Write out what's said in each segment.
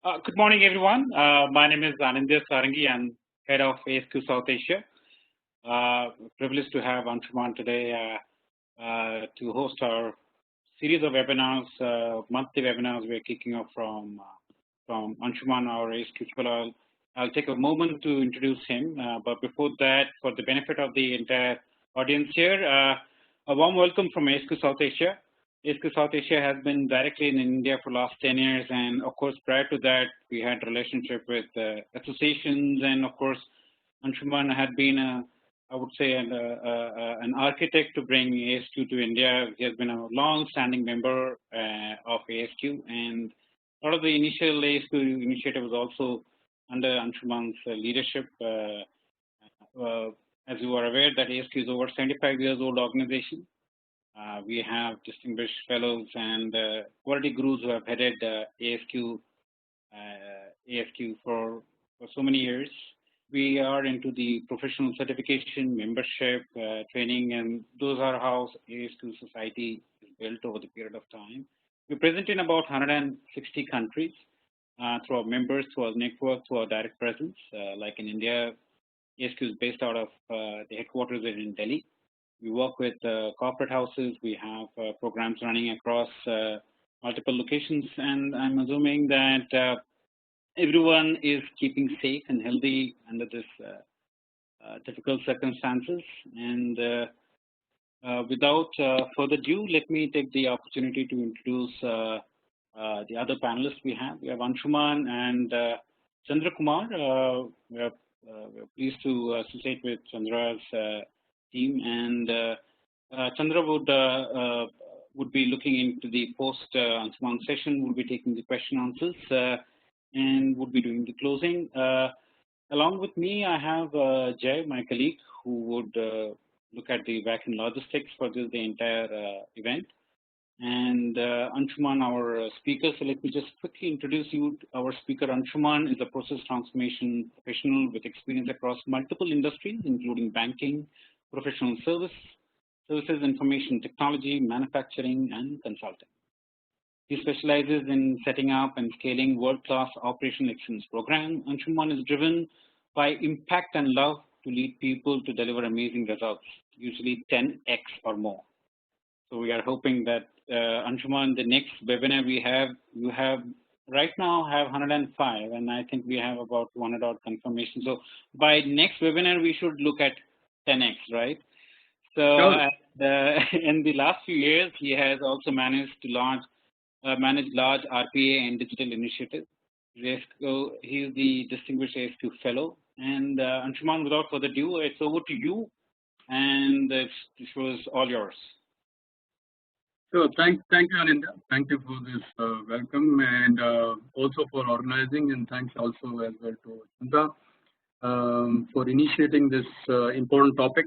Good morning, everyone. My name is Anindya Sarangi. I'm head of ASQ South Asia. Privileged to have Anshuman today to host our series of webinars, monthly webinars we're kicking off from Anshuman, our ASQ fellow. I'll take a moment to introduce him, but before that, for the benefit of the entire audience here, a warm welcome from ASQ South Asia. ASQ South Asia has been directly in India for the last 10 years, and of course, prior to that, we had relationship with associations, and of course, Anshuman had been, I would say, an architect to bring ASQ to India. He has been a long-standing member of ASQ, and a lot of the initial ASQ initiative was also under Anshuman's leadership. As you are aware, that ASQ is over 75 years old organization. We have distinguished fellows and quality gurus who have headed ASQ for so many years. We are into the professional certification, membership, training, and those are how ASQ society is built over the period of time. We're present in about 160 countries through our members, through our network, through our direct presence. Like in India, ASQ is based out of the headquarters in Delhi. We work with corporate houses. We have programs running across multiple locations, and I'm assuming that everyone is keeping safe and healthy under this difficult circumstances. And without further ado, let me take the opportunity to introduce the other panelists we have. We have Anshuman and Chandra Kumar. We're pleased to associate with Chandra's team, and Chandra would be looking into the post Anshuman session, would be taking the question answers, and would be doing the closing. Along with me, I have Jay, my colleague, who would look at the back end logistics for the entire event, and Anshuman, our speaker. So let me just quickly introduce you. Our speaker, Anshuman, is a process transformation professional with experience across multiple industries, including banking, professional services, information technology, manufacturing, and consulting. He specializes in setting up and scaling world-class operational excellence program. Anshuman is driven by impact and love to lead people to deliver amazing results, usually 10x or more. So we are hoping that Anshuman, the next webinar we have, you have right now have 105, and I think we have about 200 odd confirmation. So by next webinar, we should look at 10x, right? So in the last few years, he has also managed to manage large RPA and digital initiatives. He is the distinguished ASQ fellow. And Anshuman, without further ado, it's over to you, and this was all yours. So thank you, Anindya. Thank you for this welcome, and also for organizing, and thanks also as well to Chandra for initiating this important topic.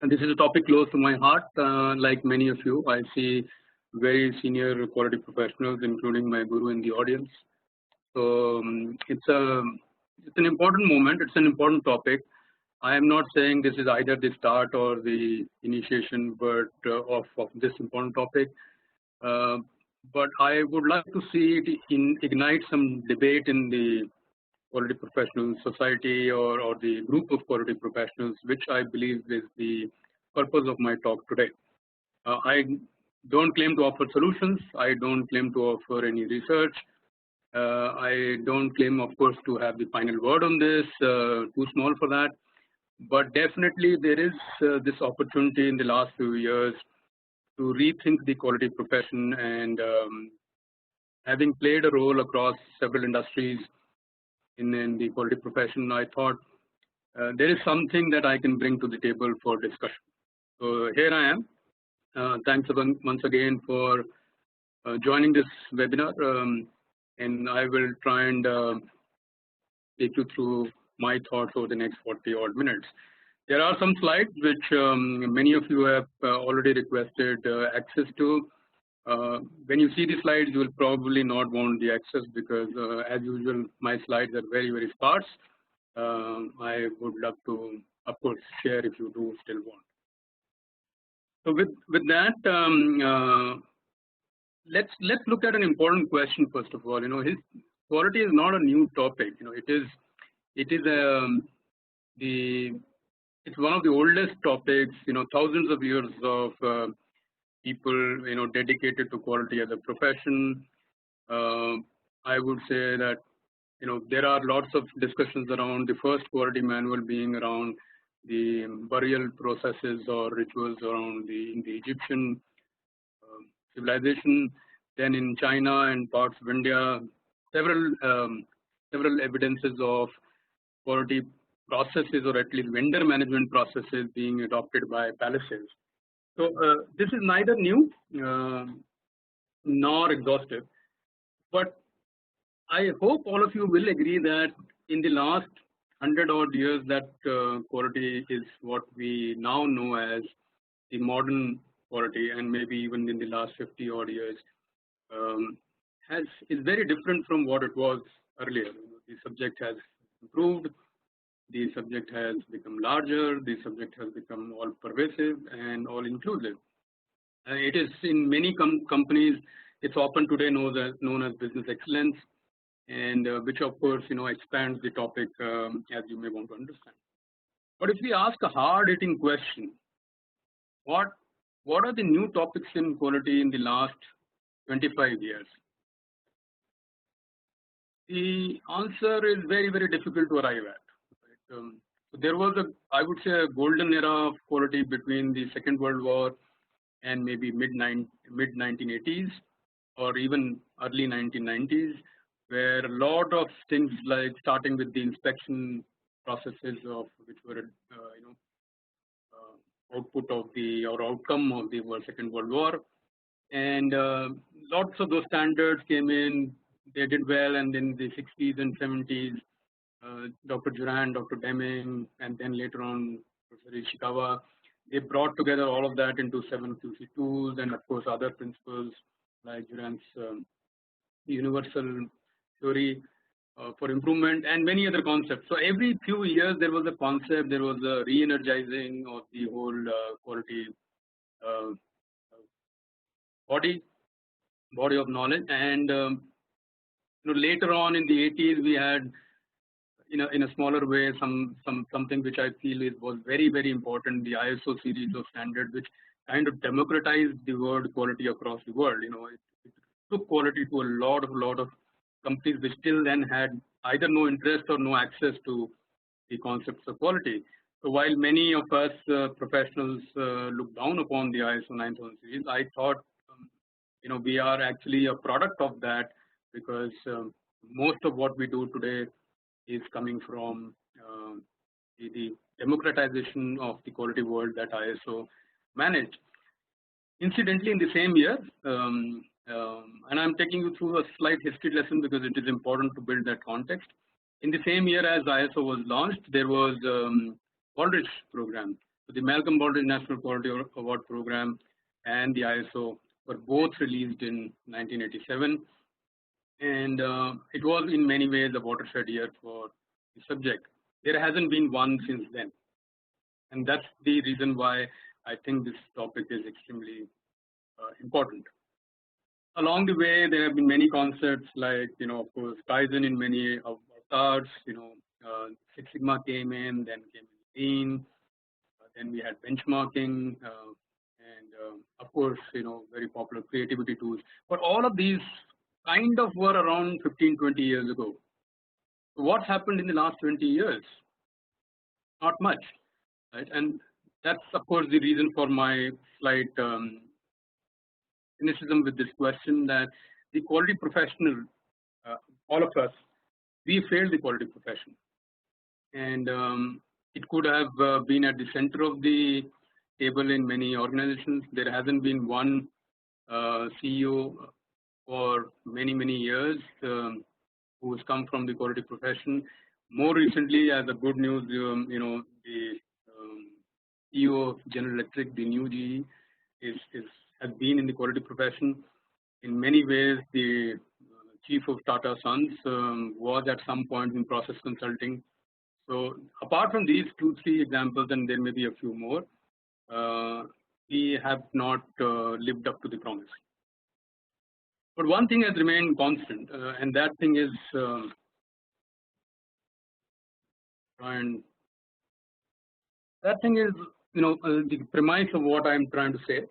And this is a topic close to my heart. Like many of you, I see very senior quality professionals, including my guru in the audience. So it's an important moment. It's an important topic. I am not saying this is either the start or the initiation, but of this important topic. But I would like to see it ignite some debate in the quality professional society or the group of quality professionals, which I believe is the purpose of my talk today. I don't claim to offer solutions. I don't claim to offer any research. I don't claim, of course, to have the final word on this, too small for that. But definitely there is this opportunity in the last few years to rethink the quality profession, and having played a role across several industries in the quality profession, I thought there is something that I can bring to the table for discussion. So here I am. Thanks once again for joining this webinar, and I will try and take you through my thoughts over the next 40 odd minutes. There are some slides which many of you have already requested access to. When you see the slides, you will probably not want the access because, as usual, my slides are very, very sparse. I would love to, of course, share if you do still want. So with that, let's look at an important question first of all. quality is not a new topic. It's one of the oldest topics. Thousands of years of people dedicated to quality as a profession. I would say that there are lots of discussions around the first quality manual being around the burial processes or rituals around in the Egyptian civilization. Then in China and parts of India, several evidences of quality processes, or at least vendor management processes, being adopted by palaces. So this is neither new nor exhaustive, but I hope all of you will agree that in the last 100 odd years, that quality is what we now know as the modern quality, and maybe even in the last 50 odd years, is very different from what it was earlier. The subject has improved, the subject has become larger, the subject has become all pervasive and all inclusive. It is in many companies, it's often today known as business excellence, and which of course expands the topic as you may want to understand. But if we ask a hard-hitting question, what are the new topics in quality in the last 25 years? The answer is very, very difficult to arrive at. Right? So there was I would say, a golden era of quality between the Second World War and maybe mid 1980s or even early 1990s, where a lot of things, like starting with the inspection processes of which were output of or outcome of the Second World War, and lots of those standards came in. They did well, and then the 60s and 70s, Dr. Durand, Dr. Deming, and then later on Professor Ishikawa, they brought together all of that into 7 QC tools, and of course other principles like Durand's universal theory for improvement, and many other concepts. So every few years there was a concept, there was a re-energizing of the whole quality body of knowledge. And later on in the 80s, we had in a smaller way something which I feel was very, very important, the ISO series of standards, which kind of democratized the word quality across the world. It took quality to a lot of companies which till then had either no interest or no access to the concepts of quality. So while many of us professionals look down upon the ISO 9000 series, I thought we are actually a product of that, because most of what we do today is coming from the democratization of the quality world that ISO managed. Incidentally, in the same year, and I'm taking you through a slight history lesson because it is important to build that context. In the same year as ISO was launched, there was Baldrige program. So the Malcolm Baldrige National Quality Award program and the ISO were both released in 1987. And it was in many ways a watershed year for the subject. There hasn't been one since then. And that's the reason why I think this topic is extremely important. Along the way, there have been many concepts like, of course, Kaizen in many of avatars. Six Sigma came in, then came Lean, then we had benchmarking, and of course, very popular creativity tools. But all of these kind of were around 15, 20 years ago. So what happened in the last 20 years? Not much, right? And that's, of course, the reason for my slight cynicism with this question, that the quality professional, all of us, we failed the quality profession. And it could have been at the center of the table in many organizations. There hasn't been one CEO for many, many years who has come from the quality profession. More recently, as a good news, the CEO of General Electric, the new GE, has been in the quality profession. In many ways, the chief of Tata Sons was at some point in process consulting. So apart from these 2-3 examples, and there may be a few more, we have not lived up to the promise. But one thing has remained constant, and that thing is the premise of what I'm trying to say.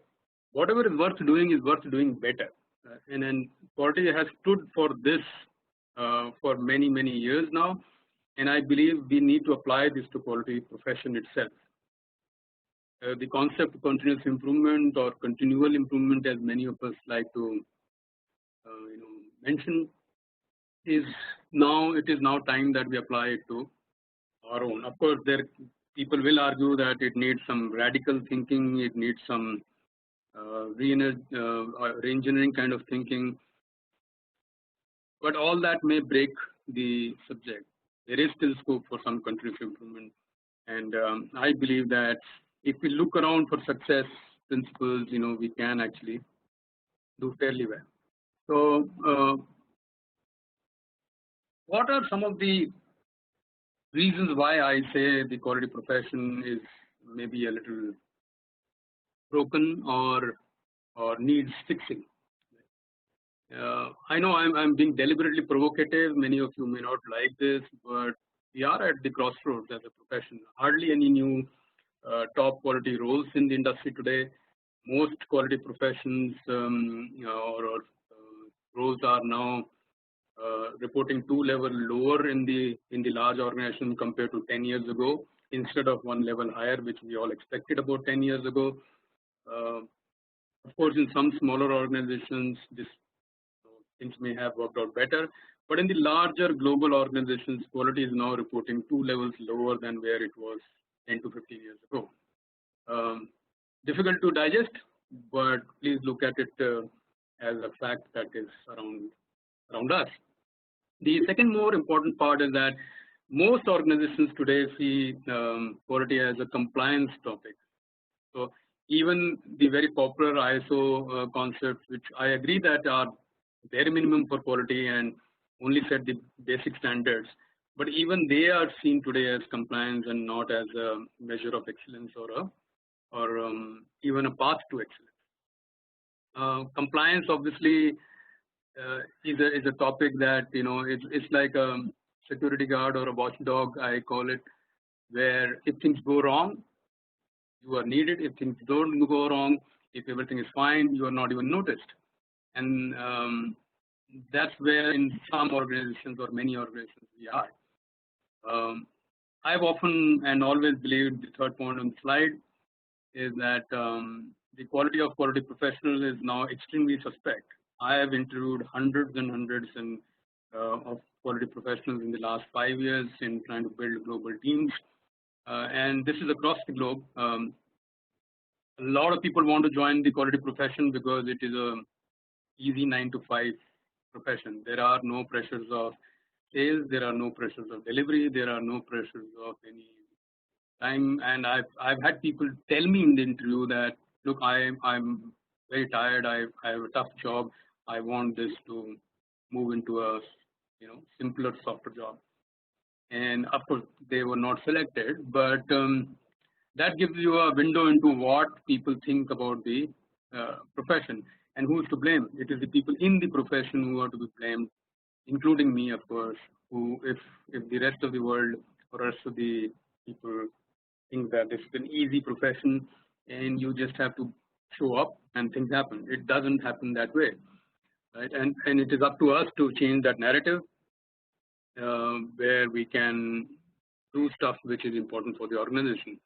Whatever is worth doing better, and then quality has stood for this for many years now, and I believe we need to apply this to quality profession itself. The concept of continuous improvement or continual improvement, as many of us like to mention, is now time that we apply it to our own. Of course, people will argue that it needs some radical thinking, it needs some re-engineering kind of thinking, but all that may break the subject. There is still scope for some continuous improvement, and I believe that if we look around for success principles, we can actually do fairly well. So, what are some of the reasons why I say the quality profession is maybe a little broken or needs fixing? I know I'm being deliberately provocative. Many of you may not like this, but we are at the crossroads as a profession. Hardly any new top quality roles in the industry today. Most quality professions roles are now reporting 2 levels lower in the large organization compared to 10 years ago, instead of 1 level higher, which we all expected about 10 years ago. Of course, in some smaller organizations, things may have worked out better, but in the larger global organizations, quality is now reporting 2 levels lower than where it was 10 to 15 years ago. Difficult to digest, but please look at it as a fact that is around us. The second more important part is that most organizations today see quality as a compliance topic. So even the very popular ISO concepts, which I agree that are bare minimum for quality and only set the basic standards, but even they are seen today as compliance and not as a measure of excellence or even a path to excellence. Compliance obviously is a topic that it's like a security guard or a watchdog, I call it, where if things go wrong, you are needed. If things don't go wrong, if everything is fine, you are not even noticed. And that's where in some organizations or many organizations we are. I've often and always believed the third point on the slide is that the quality of quality professionals is now extremely suspect. I have interviewed hundreds and hundreds of quality professionals in the last 5 years in trying to build global teams, and this is across the globe. A lot of people want to join the quality profession because it is a easy 9 to 5 profession. There are no pressures of sales, there are no pressures of delivery, there are no pressures of any time. And I've had people tell me in the interview that, look, I'm very tired, I have a tough job, I want this to move into a simpler, softer job. And of course, they were not selected, but that gives you a window into what people think about the profession and who is to blame. It is the people in the profession who are to be blamed, including me, of course, who, if the rest of the world or rest of the people think that this is an easy profession and you just have to show up and things happen. It doesn't happen that way, right? And it is up to us to change that narrative where we can do stuff which is important for the organization.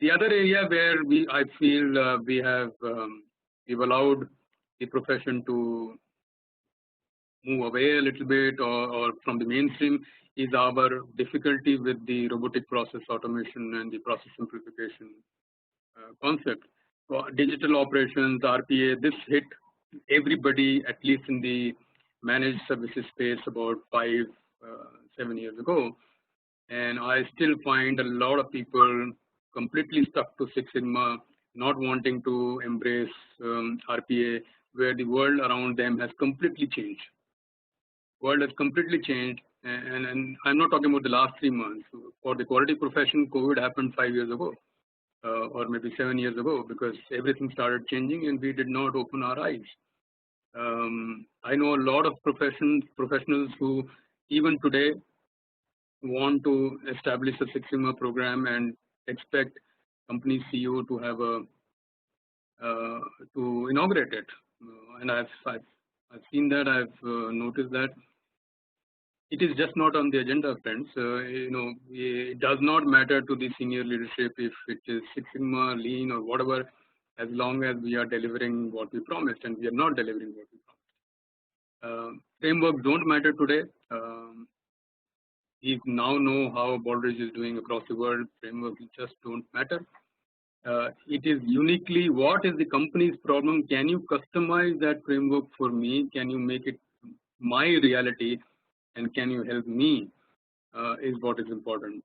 The other area where I feel we've allowed the profession to move away a little bit or from the mainstream is our difficulty with the robotic process automation and the process simplification concept. So digital operations, RPA, this hit everybody, at least in the managed services space, about 5-7 years ago. And I still find a lot of people completely stuck to Six Sigma, not wanting to embrace RPA, where the world around them has completely changed. World has completely changed, and I'm not talking about the last 3 months. For the quality profession, COVID happened 5 years ago, or maybe 7 years ago, because everything started changing and we did not open our eyes. I know a lot of professionals who even today want to establish a Six Sigma program and expect company CEO to have a to inaugurate it. And I've seen that. I've noticed that it is just not on the agenda, friends. It does not matter to the senior leadership if it is Six Sigma, Lean, or whatever, as long as we are delivering what we promised, and we are not delivering what we promised. Frameworks don't matter today. We now know how Baldrige is doing across the world. Frameworks just don't matter. It is uniquely what is the company's problem. Can you customize that framework for me? Can you make it my reality? And can you help me is what is important.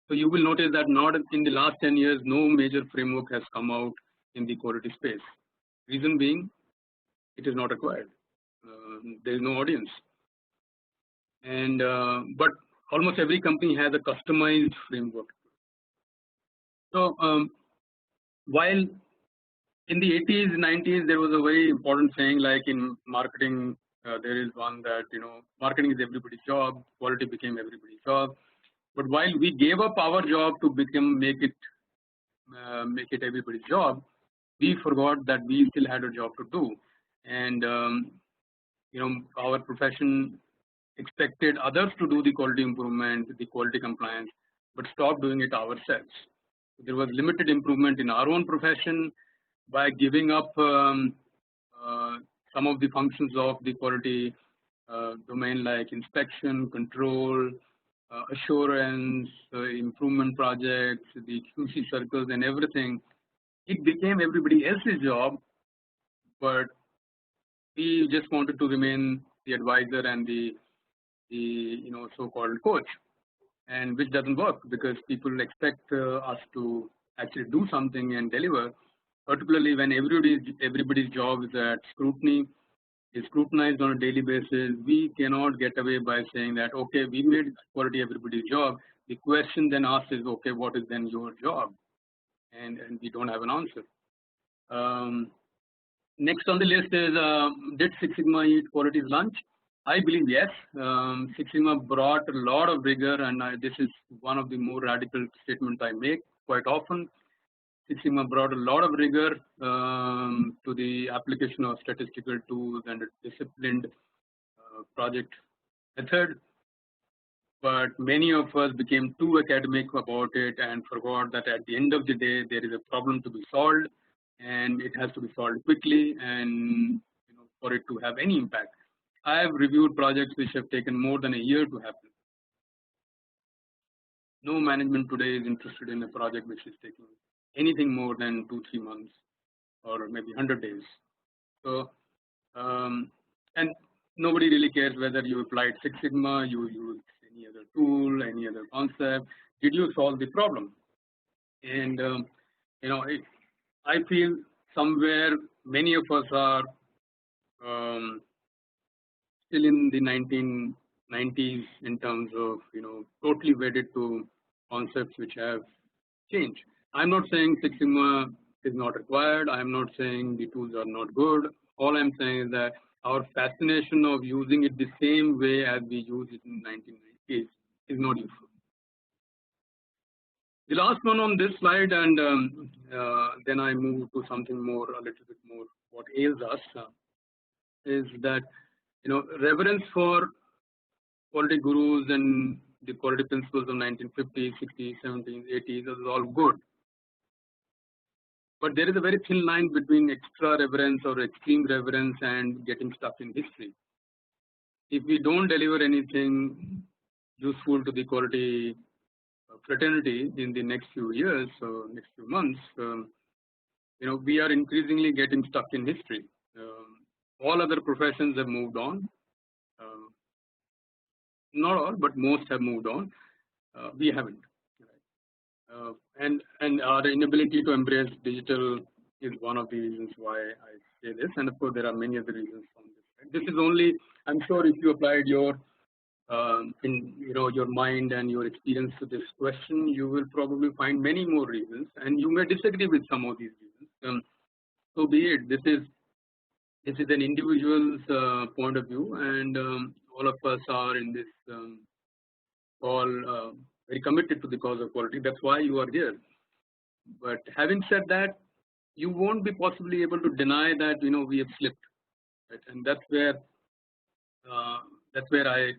So you will notice that not in the last 10 years, no major framework has come out in the quality space. Reason being, it is not required. There is no audience. And but almost every company has a customized framework. So while in the 80s, 90s, there was a very important saying like in marketing, there is one that marketing is everybody's job, quality became everybody's job. But while we gave up our job to make it everybody's job, we forgot that we still had a job to do, and our profession expected others to do the quality improvement, the quality compliance, but stopped doing it ourselves. There was limited improvement in our own profession by giving up some of the functions of the quality domain like inspection, control, assurance, improvement projects, the QC circles and everything. It became everybody else's job, but we just wanted to remain the advisor and the so-called coach, and which doesn't work because people expect us to actually do something and deliver, particularly when everybody's job is at scrutiny, is scrutinized on a daily basis. We cannot get away by saying that, okay, we made quality everybody's job. The question then asked is, okay, what is then your job? And we don't have an answer. Next on the list is, did Six Sigma eat quality's lunch? I believe yes. Six Sigma brought a lot of rigor, and this is one of the more radical statements I make quite often. Six Sigma brought a lot of rigor to the application of statistical tools and a disciplined project method. But many of us became too academic about it and forgot that at the end of the day, there is a problem to be solved, and it has to be solved quickly and for it to have any impact. I have reviewed projects which have taken more than a year to happen. No management today is interested in a project which is taking anything more than 2-3 months or maybe 100 days. So, and nobody really cares whether you applied Six Sigma, you used any other tool, any other concept. Did you solve the problem? And I feel somewhere many of us are still in the 1990s in terms of totally wedded to concepts which have changed. I'm not saying Six Sigma is not required. I'm not saying the tools are not good. All I'm saying is that our fascination of using it the same way as we used it in the 1990s is not useful. The last one on this slide, and then I move to something more, a little bit more what ails us, is that reverence for quality gurus and the quality principles of 1950s, 60s, 70s, 80s is all good. But there is a very thin line between extra reverence or extreme reverence and getting stuck in history. If we don't deliver anything useful to the quality fraternity in the next few years or next few months, we are increasingly getting stuck in history. All other professions have moved on. Not all, but most have moved on. We haven't. And our inability to embrace digital is one of the reasons why I say this. And of course, there are many other reasons from this. This is only, I'm sure, if you applied your your mind and your experience to this question, you will probably find many more reasons, and you may disagree with some of these reasons. So be it. This is this is an individual's point of view, and all of us are in this call very committed to the cause of quality. That's why you are here. But having said that, you won't be possibly able to deny that we have slipped, right? And that's where I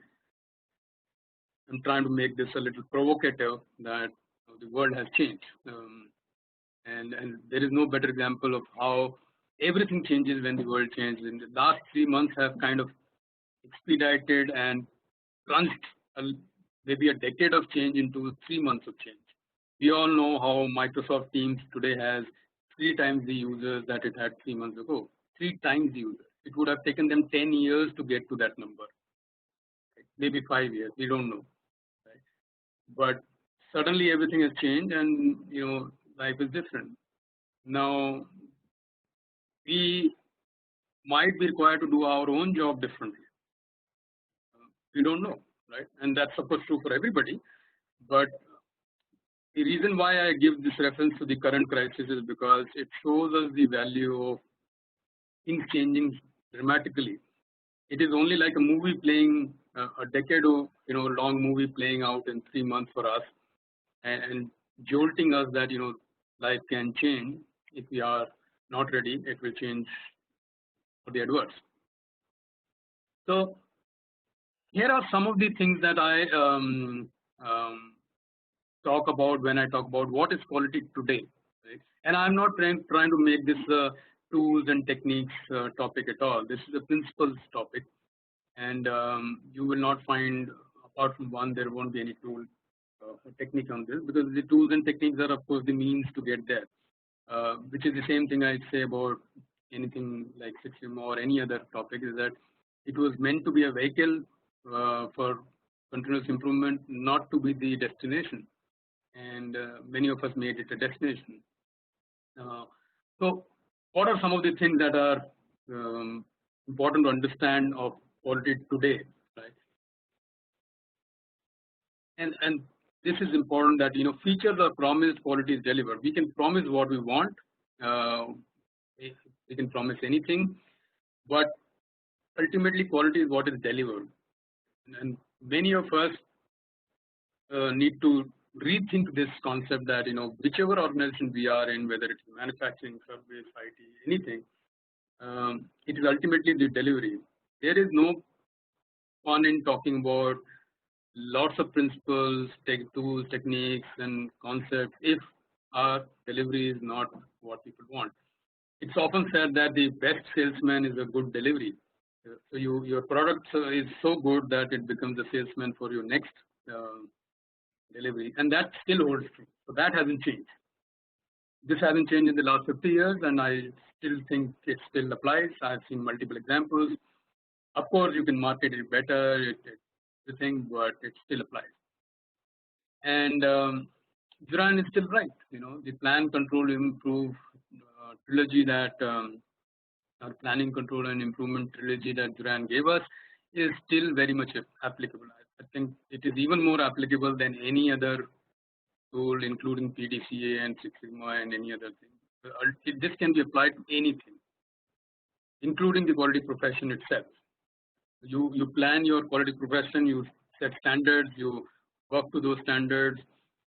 am trying to make this a little provocative, that the world has changed, and there is no better example of how everything changes when the world changes. In the last 3 months have kind of expedited and crunched maybe a decade of change into 3 months of change. We all know how Microsoft Teams today has 3 times the users that it had 3 months ago. 3 times the users. It would have taken them 10 years to get to that number, right? Maybe 5 years. We don't know, right? But suddenly everything has changed, and life is different. Now we might be required to do our own job differently. We don't know, right? And that's of course true for everybody. But the reason why I give this reference to the current crisis is because it shows us the value of things changing dramatically. It is only like a movie playing, a decade of long movie playing out in 3 months for us, and jolting us that life can change. If we are not ready, it will change for the adverse. So here are some of the things that I talk about when I talk about what is quality today, right? And I'm not trying to make this tools and techniques topic at all. This is a principles topic, and you will not find, apart from one, there won't be any tool or technique on this, because the tools and techniques are of course the means to get there, which is the same thing I say about anything like Six Sigma or any other topic, is that it was meant to be a vehicle for continuous improvement, not to be the destination. And many of us made it a destination. So what are some of the things that are important to understand of quality today, right? And this is important, that features are promised, quality is delivered. We can promise what we want, we can promise anything, but ultimately quality is what is delivered. And many of us need to rethink this concept that whichever organization we are in, whether it's manufacturing, service, IT, anything, it is ultimately the delivery. There is no fun in talking about lots of principles, tools, techniques, and concepts if our delivery is not what people want. It's often said that the best salesman is a good delivery. So your product is so good that it becomes a salesman for your next delivery, and that still holds true. So that hasn't changed. This hasn't changed in the last 50 years, and I still think it still applies. I've seen multiple examples. Of course, you can market it better, everything, but it still applies. And Juran is still right. The plan, control, improve trilogy that our planning, control, and improvement trilogy that Juran gave us is still very much applicable. I think it is even more applicable than any other tool, including PDCA and Six Sigma and any other thing. This can be applied to anything, including the quality profession itself. You plan your quality profession, you set standards, you work to those standards,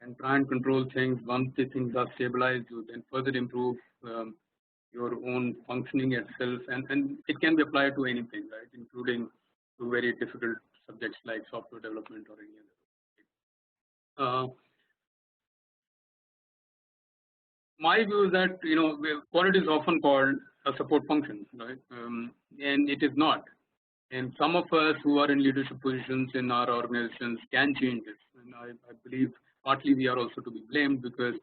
and try and control things. Once the things are stabilized, you then further improve your own functioning itself, and it can be applied to anything, right, including to very difficult subjects like software development or any other. My view is that quality is often called a support function, right, and it is not. And some of us who are in leadership positions in our organizations can change this, and I believe partly we are also to be blamed, because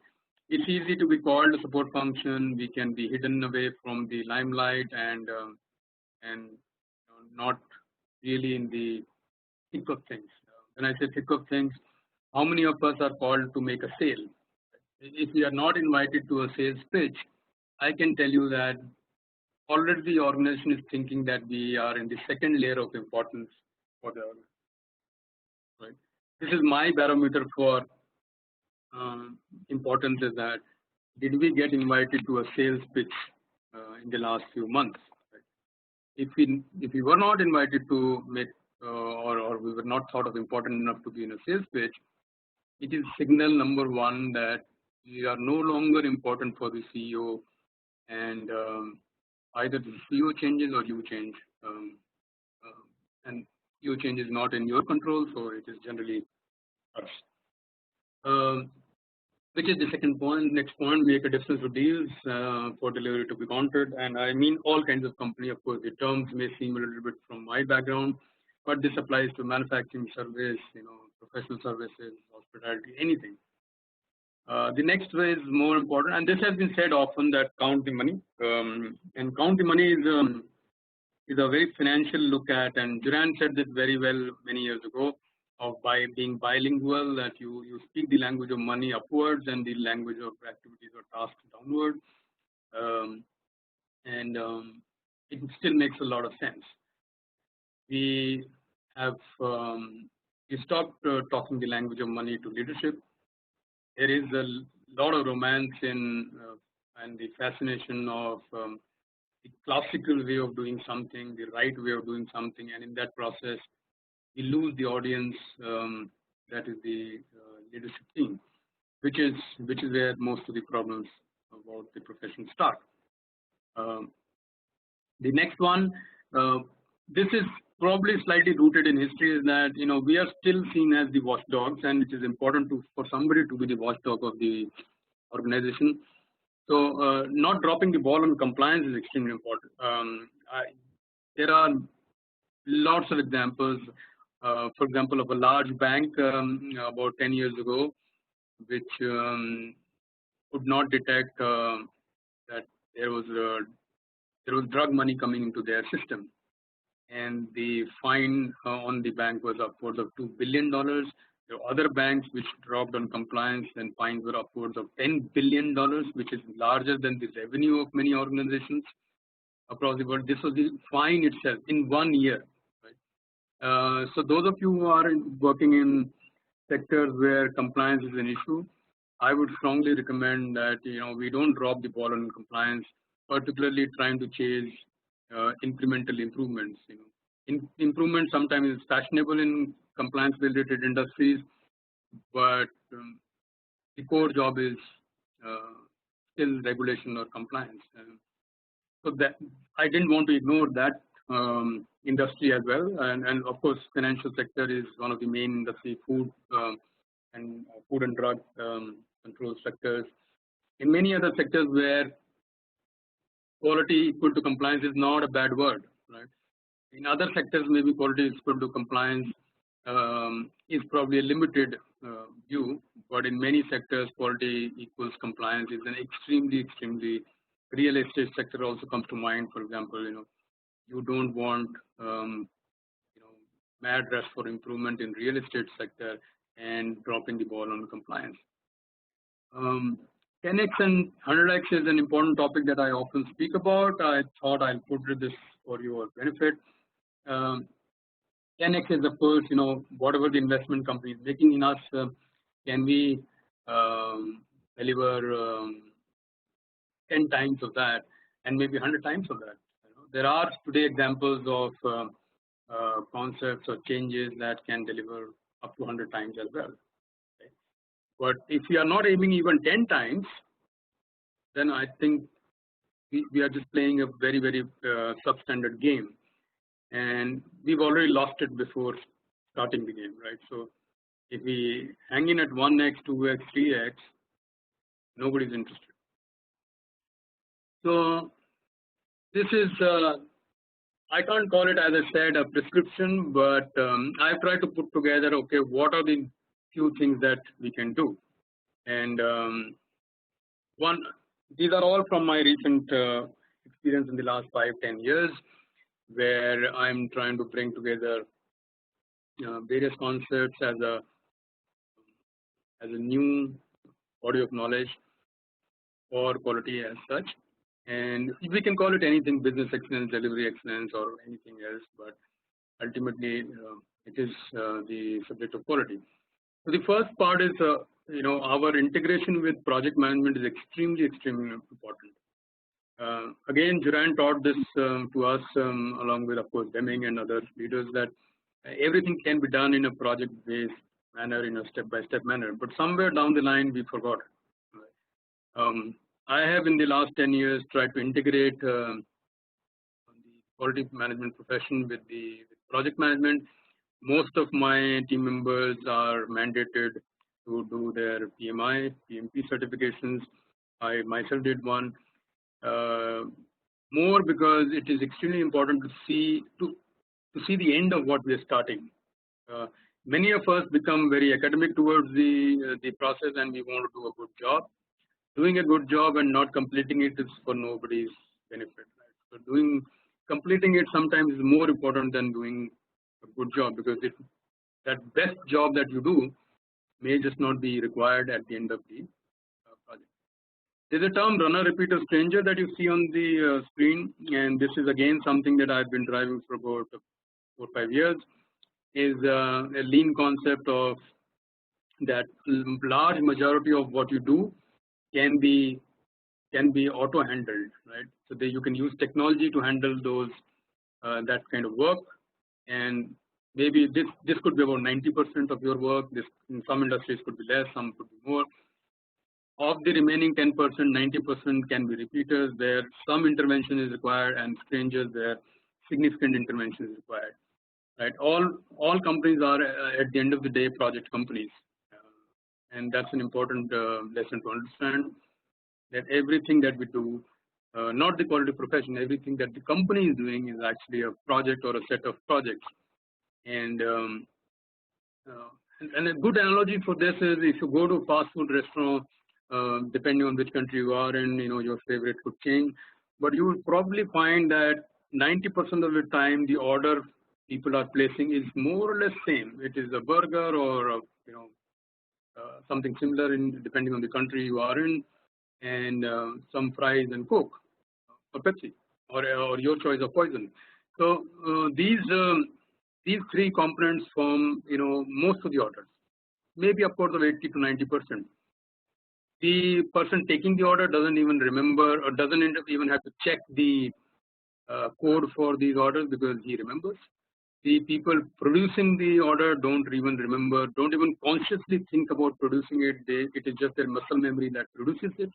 it's easy to be called a support function. We can be hidden away from the limelight and not really in the thick of things. When I say thick of things, how many of us are called to make a sale? If we are not invited to a sales pitch, I can tell you that already the organization is thinking that we are in the second layer of importance for the organization. Right? This is my barometer for importance, is that did we get invited to a sales pitch in the last few months? Right? if we were not invited to make or we were not thought of important enough to be in a sales pitch, it is signal number one that we are no longer important for the CEO, and either the CEO changes or you change, and you change is not in your control, so it is generally us. Which is the second point. Next point, make a difference to deals for delivery to be counted. And I mean all kinds of company. Of course, the terms may seem a little bit from my background, but this applies to manufacturing, service, professional services, hospitality, anything. The next way is more important, and this has been said often, that count the money. And count the money is a very financial look at, and Duran said this very well many years ago, of by being bilingual, that you speak the language of money upwards and the language of activities or tasks downward, and it still makes a lot of sense. We have we stopped talking the language of money to leadership. There is a lot of romance in and the fascination of the classical way of doing something, the right way of doing something, and in that process we lose the audience, that is the leadership team, which is where most of the problems about the profession start. The next one, this is probably slightly rooted in history, is that we are still seen as the watchdogs, and it is important for somebody to be the watchdog of the organization. So not dropping the ball on compliance is extremely important. There are lots of examples. For example, of a large bank about 10 years ago, which could not detect that there was drug money coming into their system, and the fine on the bank was upwards of $2 billion. There were other banks which dropped on compliance, and fines were upwards of $10 billion, which is larger than the revenue of many organizations across the world. This was the fine itself in 1 year. So those of you who are working in sectors where compliance is an issue, I would strongly recommend that we don't drop the ball on compliance, particularly trying to chase incremental improvements. Improvement sometimes is fashionable in compliance-related industries, but the core job is still regulation or compliance. So that I didn't want to ignore that industry as well, and of course financial sector is one of the main industry, food and drug control sectors. In many other sectors where quality equal to compliance is not a bad word, right? In other sectors, maybe quality is equal to compliance is probably a limited view, but in many sectors, quality equals compliance is an extremely real estate sector also comes to mind. For example, you don't want mad rush for improvement in real estate sector and dropping the ball on compliance. 10x and 100x is an important topic that I often speak about. I thought I'll put this for your benefit. 10x is, of course, whatever the investment company is making in us, can we deliver 10 times of that, and maybe 100 times of that. There are today examples of concepts or changes that can deliver up to 100 times as well. Okay? But if we are not aiming even 10 times, then I think we are just playing a very substandard game, and we've already lost it before starting the game, right? So if we hang in at 1x, 2x, 3x, nobody's interested. So this is, I can't call it, as I said, a prescription, but I've tried to put together, okay, what are the few things that we can do? And these are all from my recent experience in the last 5-10 years, where I'm trying to bring together various concepts as a new body of knowledge for quality as such. And we can call it anything, business excellence, delivery excellence, or anything else, but ultimately it is the subject of quality. So the first part is, our integration with project management is extremely important. Again, Duran taught this to us, along with, of course, Deming and other leaders, that everything can be done in a project-based manner, in a step-by-step manner. But somewhere down the line, we forgot. I have, in the last 10 years, tried to integrate the quality management profession with the project management. Most of my team members are mandated to do their PMI, PMP certifications. I myself did one. More because it is extremely important to see the end of what we are starting. Many of us become very academic towards the process, and we want to do a good job. Doing a good job and not completing it is for nobody's benefit. Right? So completing it sometimes is more important than doing a good job, because that best job that you do may just not be required at the end of the project. There's a term runner, repeater, stranger that you see on the screen, and this is again something that I've been driving for about 4 or 5 years. Is a lean concept of that large majority of what you do can be auto handled, right? So that you can use technology to handle those that kind of work, and maybe this could be about 90% of your work. This in some industries could be less, some could be more. Of the remaining 10%, 90% can be repeaters where some intervention is required, and strangers where significant intervention is required. Right, all companies are at the end of the day project companies, and that's an important lesson to understand. That everything that we do, not the quality profession, everything that the company is doing is actually a project or a set of projects. And a good analogy for this is if you go to a fast food restaurant, depending on which country you are in, your favorite could change, but you will probably find that 90% of the time the order people are placing is more or less same. It is a burger or something similar depending on the country you are in, and some fries and Coke or Pepsi or your choice of poison. So these 3 components form most of the orders, maybe upwards of 80 to 90%. The person taking the order doesn't even remember or doesn't even have to check the code for these orders because he remembers. The people producing the order don't even remember, don't even consciously think about producing it. It is just their muscle memory that produces it.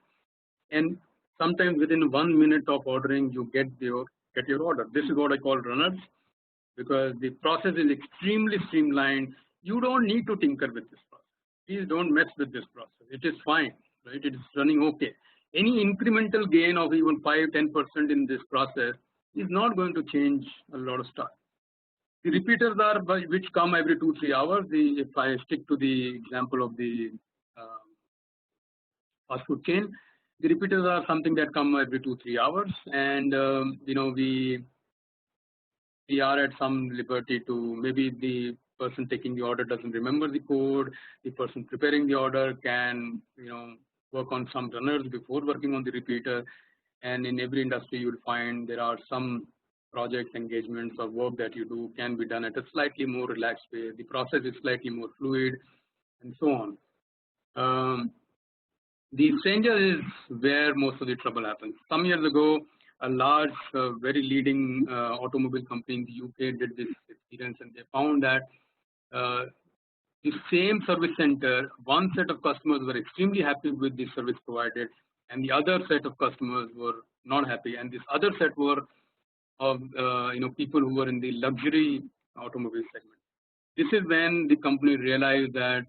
And sometimes within 1 minute of ordering, you get your order. This is what I call runners, because the process is extremely streamlined. You don't need to tinker with this process. Please don't mess with this process. It is fine, right? It is running okay. Any incremental gain of even 5-10% in this process is not going to change a lot of stuff. The repeaters are which come every 2-3 hours. If I stick to the example of the fast food chain, the repeaters are something that come every 2-3 hours, and we are at some liberty to, maybe the person taking the order doesn't remember the code. The person preparing the order can work on some runners before working on the repeater. And in every industry, you'll find there are some project engagements or work that you do can be done at a slightly more relaxed way. The process is slightly more fluid, and so on. The stranger is where most of the trouble happens. Some years ago, a large, very leading automobile company in the UK did this experience, and they found that the same service center, one set of customers were extremely happy with the service provided, and the other set of customers were not happy. And this other set were of people who were in the luxury automobile segment. This is when the company realized that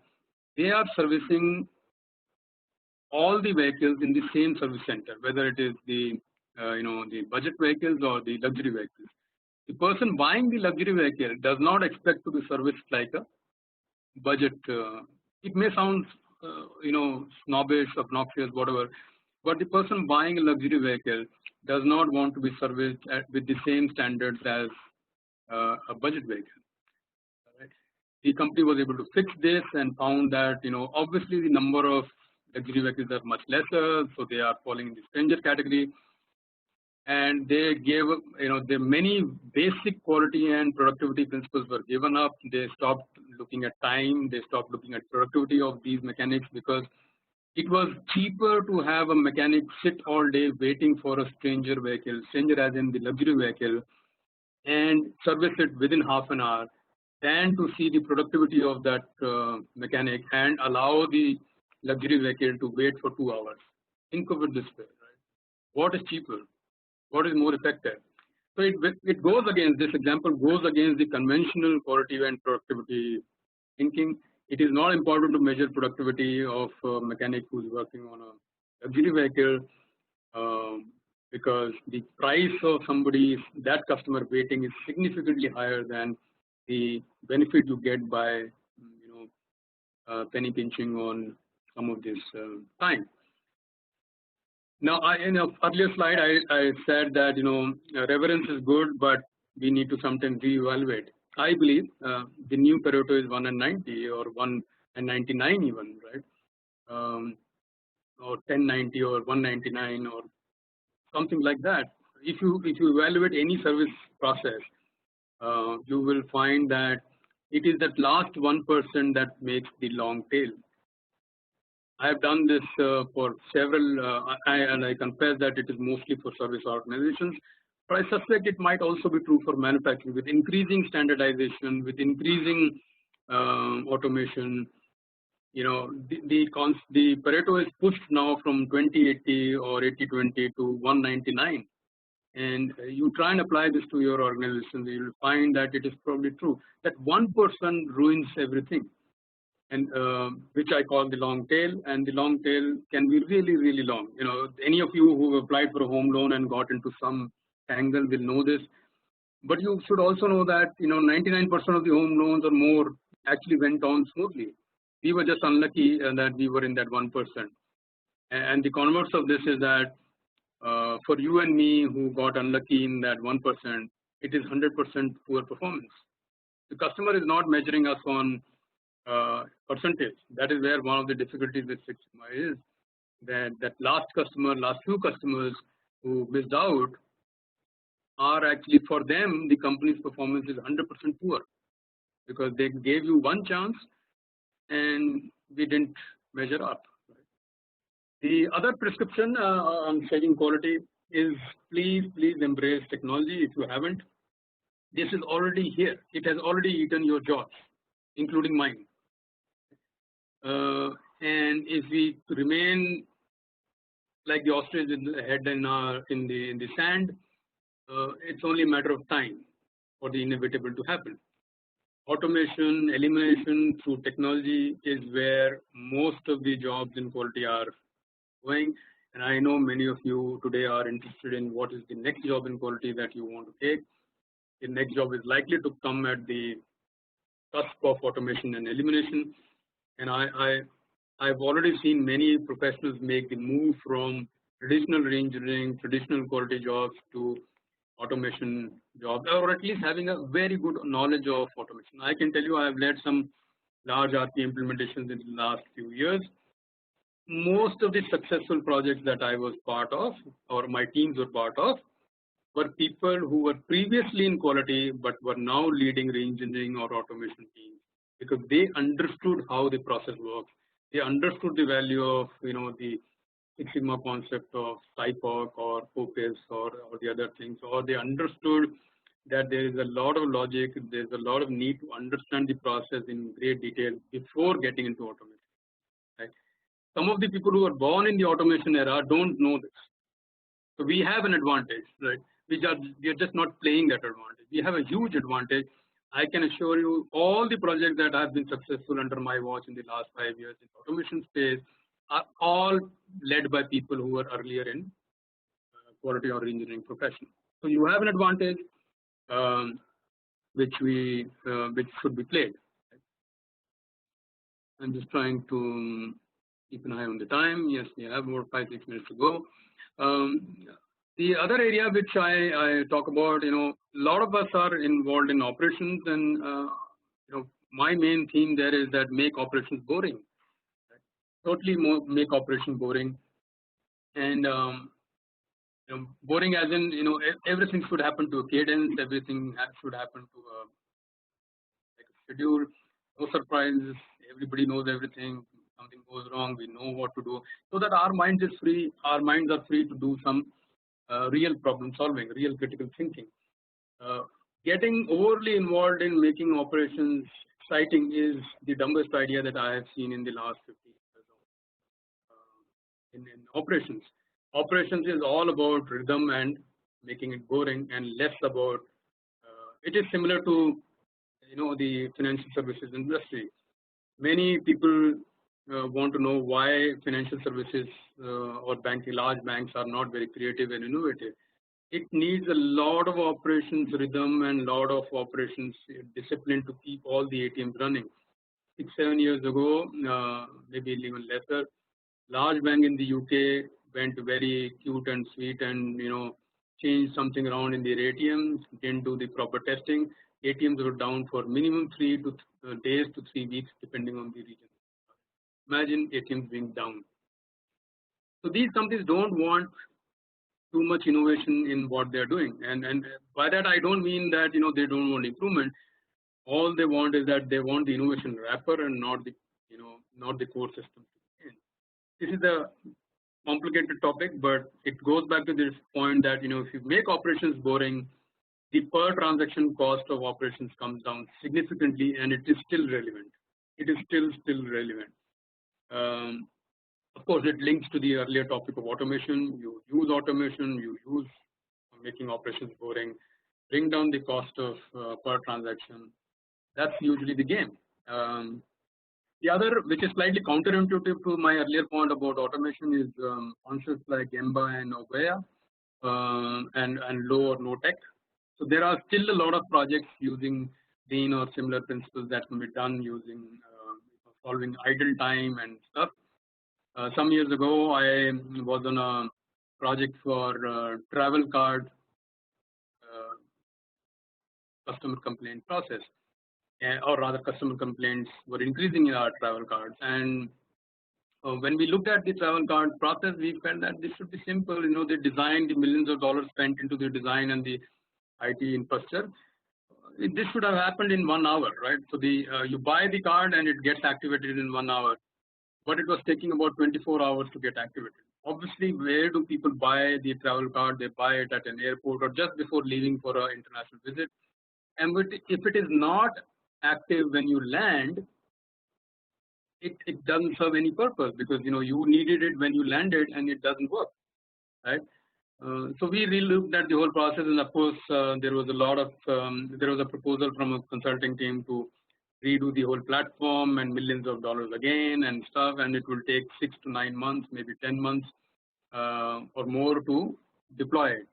they are servicing all the vehicles in the same service center, whether it is the the budget vehicles or the luxury vehicles. The person buying the luxury vehicle does not expect to be serviced like a budget. It may sound snobbish, obnoxious, whatever, but the person buying a luxury vehicle does not want to be serviced with the same standards as a budget vehicle. Right? The company was able to fix this and found that obviously the number of luxury vehicles are much lesser, so they are falling in the stranger category. And they gave the many basic quality and productivity principles were given up. They stopped looking at time. They stopped looking at productivity of these mechanics, because it was cheaper to have a mechanic sit all day waiting for a stranger vehicle, stranger as in the luxury vehicle, and service it within half an hour, than to see the productivity of that mechanic and allow the luxury vehicle to wait for 2 hours. Think of it this way, right? What is cheaper? What is more effective? So it goes against, this example goes against the conventional quality and productivity thinking. It is not important to measure productivity of a mechanic who is working on a luxury vehicle, because the price of somebody, that customer waiting, is significantly higher than the benefit you get by penny pinching on some of this time. Now, in an earlier slide, I said that reverence is good, but we need to sometimes reevaluate. I believe the new Pareto is 1 and 90 or 1 and 99 even, right? Or 1090 or 199 or something like that. If you evaluate any service process, you will find that it is that last 1% that makes the long tail. I have done this for several, and I confess that it is mostly for service organizations, but I suspect it might also be true for manufacturing. With increasing standardization, with increasing automation, the Pareto is pushed now from 20/80 or 80/20 to 199. And you try and apply this to your organization, you will find that it is probably true that 1% ruins everything, and which I call the long tail. And the long tail can be really, really long. Any of you who applied for a home loan and got into some tangle will know this. But you should also know that 99% of the home loans or more actually went on smoothly. We were just unlucky that we were in that 1%. And the converse of this is that for you and me who got unlucky in that 1%, it is 100% poor performance. The customer is not measuring us on percentage. That is where one of the difficulties with Six Sigma is, that last few customers who missed out are actually, for them, the company's performance is 100% poor, because they gave you one chance and we didn't measure up. The other prescription on checking quality is please embrace technology. If you haven't, this is already here. It has already eaten your jobs, including mine. And if we remain like the ostrich with the head in the sand, it's only a matter of time for the inevitable to happen. Automation, elimination through technology is where most of the jobs in quality are going. And I know many of you today are interested in what is the next job in quality that you want to take. The next job is likely to come at the cusp of automation and elimination. And I've already seen many professionals make the move from traditional reengineering, traditional quality jobs to automation jobs, or at least having a very good knowledge of automation. I can tell you I have led some large RP implementations in the last few years. Most of the successful projects that I was part of, or my teams were part of, were people who were previously in quality but were now leading reengineering or automation teams, because they understood how the process works. They understood the value of the Six Sigma concept of SIPOC or POPIS or the other things, or they understood that there is a lot of logic, there's a lot of need to understand the process in great detail before getting into automation. Right? Some of the people who are born in the automation era don't know this. So we have an advantage, right? We are just not playing that advantage. We have a huge advantage. I can assure you all the projects that have been successful under my watch in the last 5 years in automation space are all led by people who were earlier in quality or engineering profession. So you have an advantage which should be played. I'm just trying to keep an eye on the time. Yes, we have about 5-6 minutes to go. The other area which I talk about, a lot of us are involved in operations, and my main theme there is that make operations boring. Totally make operations boring, and boring as in everything should happen to a cadence, everything should happen to like a schedule, no surprises, everybody knows everything. something goes wrong, we know what to do, so that our minds are free to do some real problem solving, real critical thinking. Getting overly involved in making operations exciting is the dumbest idea that I have seen in the last 50 years in operations. Operations is all about rhythm and making it boring, and less about. It is similar to the financial services industry. Many people want to know why financial services or large banks are not very creative and innovative. It needs a lot of operations rhythm and lot of operations discipline to keep all the ATMs running. 6-7 years ago, maybe even lesser, large bank in the UK went very cute and sweet and changed something around in their ATMs, didn't do the proper testing. ATMs were down for minimum 3 days to 3 weeks depending on the region. Imagine ATMs being down. So these companies don't want too much innovation in what they are doing, and by that I don't mean that they don't want improvement. All they want is that they want the innovation wrapper and not the core system. This is a complicated topic, but it goes back to this point that if you make operations boring, the per transaction cost of operations comes down significantly, and it is still relevant. It is still relevant. Of course, it links to the earlier topic of automation. You use automation, you use making operations boring, bring down the cost of per transaction. That's usually the game. The other, which is slightly counterintuitive to my earlier point about automation, is concepts like Gemba and Obeya and low or no tech. So there are still a lot of projects using Lean or similar principles that can be done using solving idle time and stuff. Some years ago, I was on a project for travel card customer complaint process, or rather customer complaints were increasing in our travel cards. And when we looked at the travel card process, we felt that this should be simple. They designed the millions of dollars spent into the design and the IT infrastructure. This should have happened in 1 hour, right? So you buy the card and it gets activated in 1 hour. But it was taking about 24 hours to get activated. Obviously, where do people buy the travel card? They buy it at an airport or just before leaving for an international visit. And if it is not active when you land, it doesn't serve any purpose, because you needed it when you landed and it doesn't work, right? So we re-looked at the whole process, and of course there was a proposal from a consulting team to redo the whole platform and millions of dollars again and stuff, and it will take 6 to 9 months, maybe 10 months or more to deploy it.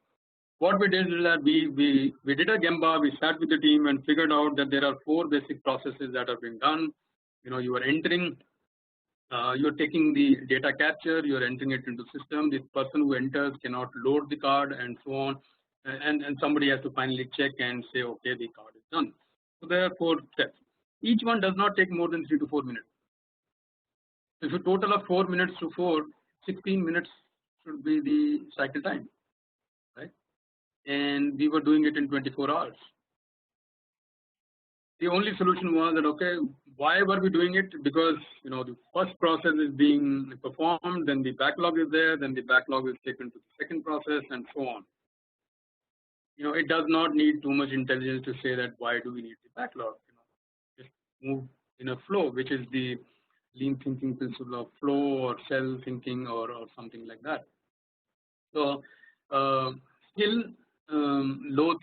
What we did is that we did a Gemba, we sat with the team and figured out that there are 4 basic processes that are being done. You are entering, you're taking the data capture, you're entering it into system. The person who enters cannot load the card and so on, and somebody has to finally check and say, okay, the card is done. So there are 4 steps. Each one does not take more than 3 to 4 minutes. If you total of 4 minutes to 4, 16 minutes should be the cycle time, right? And we were doing it in 24 hours. The only solution was that, okay, why were we doing it? Because the first process is being performed, then the backlog is there, then the backlog is taken to the second process, and so on. It does not need too much intelligence to say that why do we need the backlog. Just move in a flow, which is the lean thinking principle of flow or cell thinking or something like that. So still low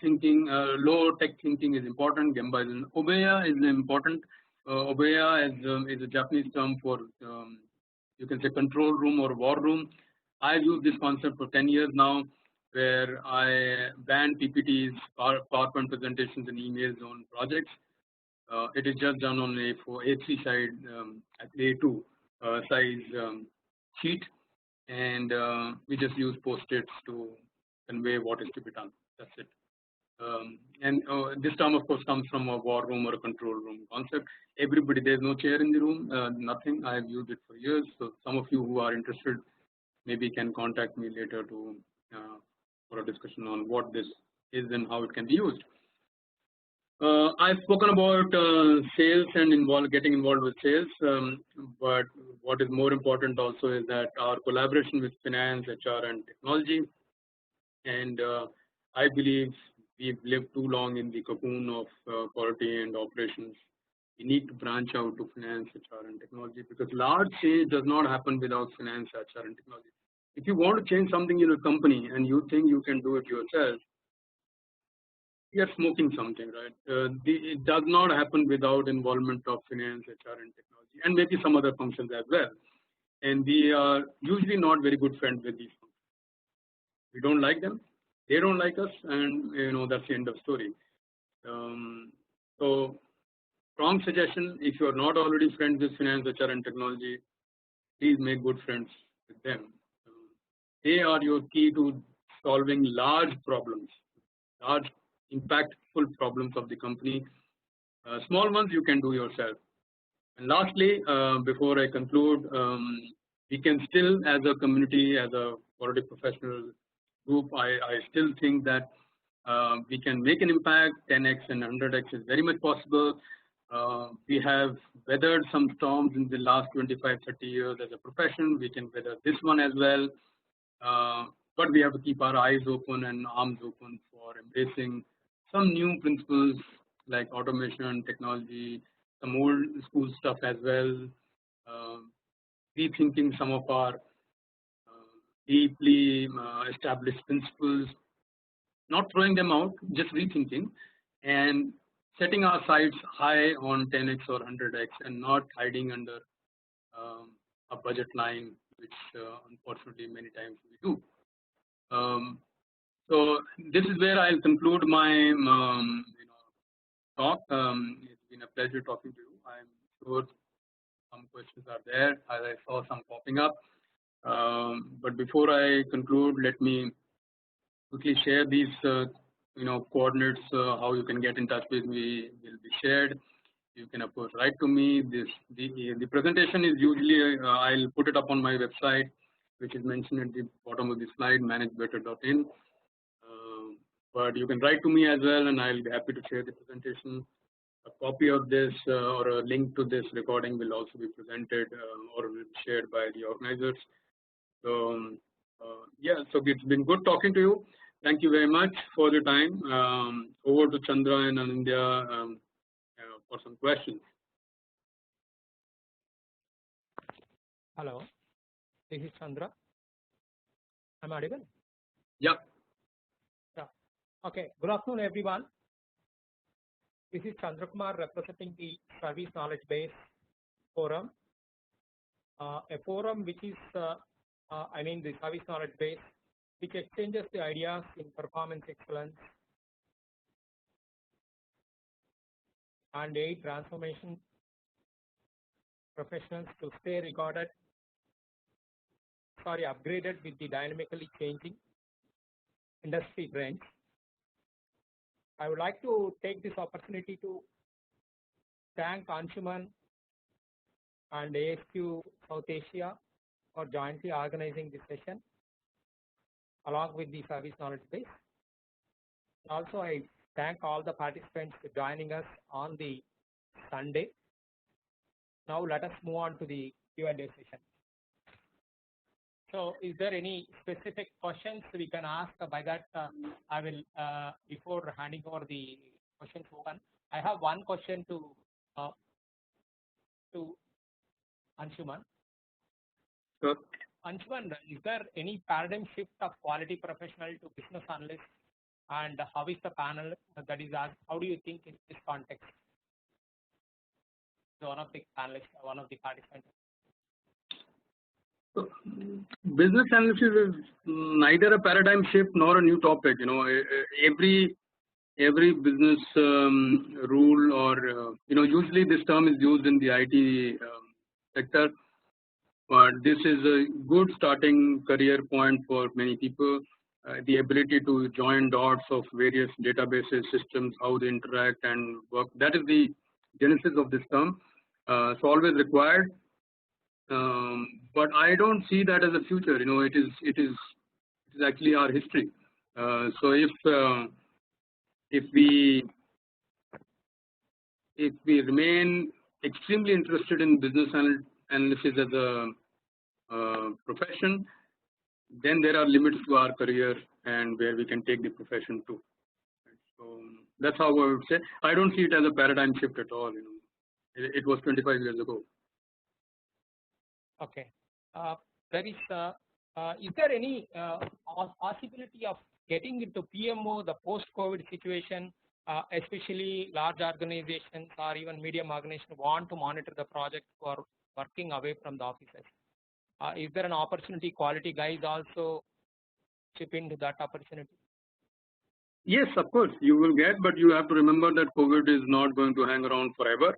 tech thinking is important. Gemba is Obeya is important. Obeya is a Japanese term for you can say control room or war room. I've used this concept for 10 years now, where I ban PPTs, PowerPoint presentations, and emails on projects. It is just done on A3 side, A2 size sheet, and we just use post-its to convey what is to be done. That's it. And this term, of course, comes from a war room or a control room concept. Everybody, there's no chair in the room, nothing. I've used it for years. So some of you who are interested maybe can contact me later to for a discussion on what this is and how it can be used. I've spoken about sales and getting involved with sales, but what is more important also is that our collaboration with finance, HR, and technology. And I believe we've lived too long in the cocoon of quality and operations. We need to branch out to finance, HR, and technology, because large change does not happen without finance, HR, and technology. If you want to change something in a company and you think you can do it yourself, you're smoking something, right? It does not happen without involvement of finance, HR, and technology, and maybe some other functions as well. And we are usually not very good friends with these functions. We don't like them, they don't like us, and that's the end of story. So strong suggestion: if you are not already friends with finance, HR, and technology, please make good friends with them. They are your key to solving large problems, large impactful problems of the company. Small ones you can do yourself. And lastly, before I conclude, we can still, as a community, as a quality professional group, I still think that we can make an impact. 10x and 100x is very much possible. We have weathered some storms in the last 25-30 years as a profession. We can weather this one as well. But we have to keep our eyes open and arms open for embracing some new principles like automation, technology, some old school stuff as well, rethinking some of our deeply established principles, not throwing them out, just rethinking, and setting our sights high on 10x or 100x and not hiding under a budget line, which unfortunately many times we do. So this is where I'll conclude my talk. It's been a pleasure talking to you. I'm sure some questions are there, as I saw some popping up. But before I conclude, let me quickly share these coordinates. How you can get in touch with me will be shared. You can of course write to me. The presentation is usually I'll put it up on my website, which is mentioned at the bottom of the slide, managebetter.in. But you can write to me as well, and I'll be happy to share the presentation. A copy of this or a link to this recording will also be presented or will be shared by the organizers. So yeah, so it's been good talking to you. Thank you very much for your time. Over to Chandra and Anindya for some questions. Hello, this is Chandra. Am I audible? Yeah. Yeah. Okay. Good afternoon, everyone. This is Chandra Kumar representing the Service Knowledge Base Forum, a forum which is, the Service Knowledge Base, which exchanges the ideas in performance excellence and aid transformation professionals to stay upgraded with the dynamically changing industry trends. I would like to take this opportunity to thank Anshuman and ASQ South Asia for jointly organizing this session along with the Service Knowledge Base. Also, I thank all the participants for joining us on the Sunday. Now let us move on to the Q&A session. So is there any specific questions we can ask? By that, I will, before handing over the questions open, I have one question to Anshuman. Sure. Anshuman, is there any paradigm shift of quality professional to business analyst, and how is the panel that is asked? How do you think in this context? So one of the panelists, one of the participants. So, business analysis is neither a paradigm shift nor a new topic. Every business rule or usually this term is used in the IT sector, but this is a good starting career point for many people. The ability to join dots of various databases, systems, how they interact and work. That is the genesis of this term. It's always required. But I don't see that as a future. It is actually our history. So if we remain extremely interested in business analysis as a profession, then there are limits to our career and where we can take the profession to. So that's how I would say. I don't see it as a paradigm shift at all. It was 25 years ago. Okay. There is there any possibility of getting into PMO, the post-COVID situation, especially large organizations or even medium organizations want to monitor the project for working away from the offices? Is there an opportunity? Quality guys also chip into that opportunity? Yes, of course, you will get, but you have to remember that COVID is not going to hang around forever.